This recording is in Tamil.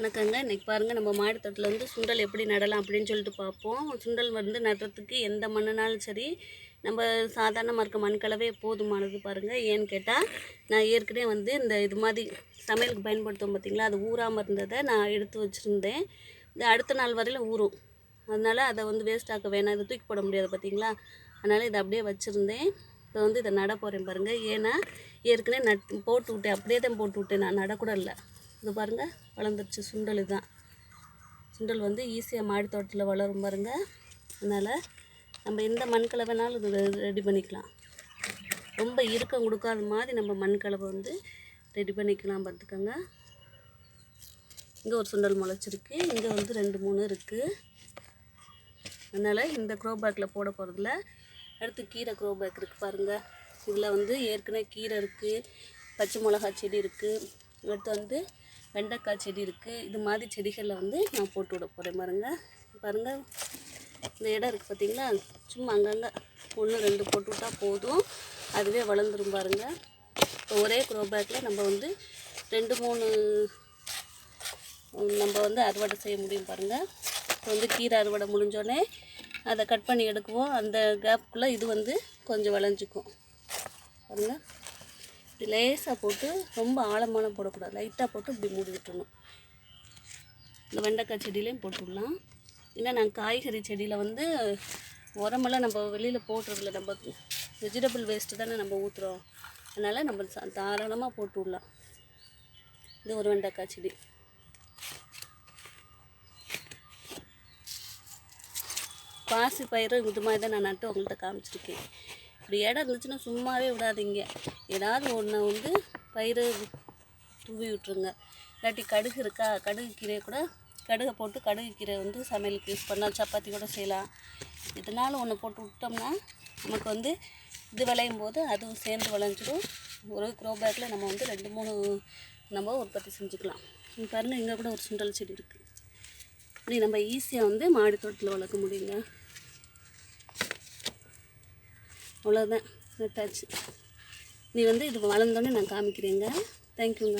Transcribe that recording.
வணக்கங்க. இன்றைக்கி பாருங்கள், நம்ம மாடி தோட்டத்தில் வந்து சுண்டல் எப்படி நடலாம் அப்படின்னு சொல்லிட்டு பார்ப்போம். சுண்டல் வந்து நடுறதுக்கு எந்த மண்ணுனாலும் சரி, நம்ம சாதாரணமாக இருக்க மண் கலவே போதுமானது பாருங்கள். ஏன்னு கேட்டால், நான் ஏற்கனவே வந்து இது மாதிரி சமையலுக்கு பயன்படுத்துவோம் பார்த்திங்களா, அது ஊறாமல் இருந்ததை நான் எடுத்து வச்சுருந்தேன். இது அடுத்த நாள் வரையில் ஊறும். அதனால் அதை வந்து வேஸ்ட் ஆக்க வேணாம், இதை தூக்கி போட முடியாது பார்த்திங்களா. அதனால் இதை அப்படியே வச்சுருந்தேன். இப்போ வந்து இதை நட போகிறேன் பாருங்கள். ஏன்னா ஏற்கனவே போட்டு விட்டேன், அப்படியே தான் போட்டு விட்டேன், நான் நடக்கூட இல்லை. இது பாருங்கள், வளர்ந்துருச்சு சுண்டல். இதுதான் சுண்டல் வந்து ஈஸியாக மாடி தோட்டத்தில் வளரும் பாருங்கள். அதனால் நம்ம எந்த மண்கலவை வேணாலும் இது ரெடி பண்ணிக்கலாம். ரொம்ப இறுக்கம் கொடுக்காத மாதிரி நம்ம மண்கலவை வந்து ரெடி பண்ணிக்கலாம். பார்த்துக்கோங்க, இங்கே ஒரு சுண்டல் முளைச்சிருக்கு, இங்கே வந்து 2-3 இருக்குது. அதனால் இந்த க்ரோ பேக்கில் போட போகிறதில்ல. அடுத்து கீரை க்ரோ பேக் இருக்குது பாருங்கள். இதில் வந்து ஏற்கனவே கீரை இருக்குது, பச்சை மிளகா செடி இருக்குது, அடுத்து வந்து வெண்டைக்காய் செடி இருக்குது. இது மாதிரி செடிகளில் வந்து நான் போட்டு விட போகிறேன் பாருங்கள். இந்த இடம் இருக்குது பார்த்திங்களா, சும்மா அங்கங்கே 1-2 போட்டு விட்டால் போதும், அதுவே வளர்ந்துரும் பாருங்கள். இப்போ ஒரே க்ரோ பேக்கில் நம்ம வந்து 2-3 நம்ம வந்து அறுவடை செய்ய முடியும் பாருங்கள். இப்போ வந்து கீரை அறுவடை முடிஞ்சோடனே அதை கட் பண்ணி எடுக்குவோம். அந்த கேப்புக்குள்ளே இது வந்து கொஞ்சம் விளைஞ்சிக்கும் பாருங்கள். இப்படி லேசாக போட்டு, ரொம்ப ஆழமான போடக்கூடாது, லைட்டாக போட்டு இப்படி மூடி விட்டுடணும். இந்த வெண்டைக்காய் செடியிலையும் போட்டுடலாம். இல்லை நாங்கள் காய்கறி செடியில் வந்து உரமெல்லாம் நம்ம வெளியில் போட்டுறதில்ல, நம்ம வெஜிடபிள் வேஸ்ட்டு தானே நம்ம ஊற்றுறோம். அதனால் நம்ம தாராளமாக போட்டு விடலாம். இது ஒரு வெண்டைக்காய் செடி. பாசி பயிறு இது மாதிரி தான் நான் நட்டு உங்கள்கிட்ட காமிச்சிருக்கேன். இப்படி இடம் இருந்துச்சுன்னா சும்மாவே விடாதீங்க, ஏதாவது ஒன்று வந்து பயிறு தூவி விட்டுருங்க. இல்லாட்டி கடுகு இருக்கா, கடுகு கீரையை கூட கடுகை போட்டு கடுகு கீரை வந்து சமையலுக்கு யூஸ் பண்ணால் சப்பாத்தி கூட செய்யலாம். இதனால் ஒன்று போட்டு விட்டோம்னா நமக்கு வந்து இது விளையும் போது அதுவும் சேர்ந்து விளைஞ்சிடும். ஒரு க்ரோ பேக்கில் நம்ம வந்து 2-3 நம்ம உற்பத்தி செஞ்சுக்கலாம். பாருங்கள், இங்கே கூட ஒரு சுண்டல் செடி இருக்குது. இப்படி நம்ம ஈஸியாக வந்து மாடி தோட்டத்தில் வளர்க்க முடியுங்க. அவ்வளோதான், நட்டாச்சு. நீ வந்து இது வளர்ந்தோன்னே நான் காமிக்கிறேங்க. தேங்க்யூங்க.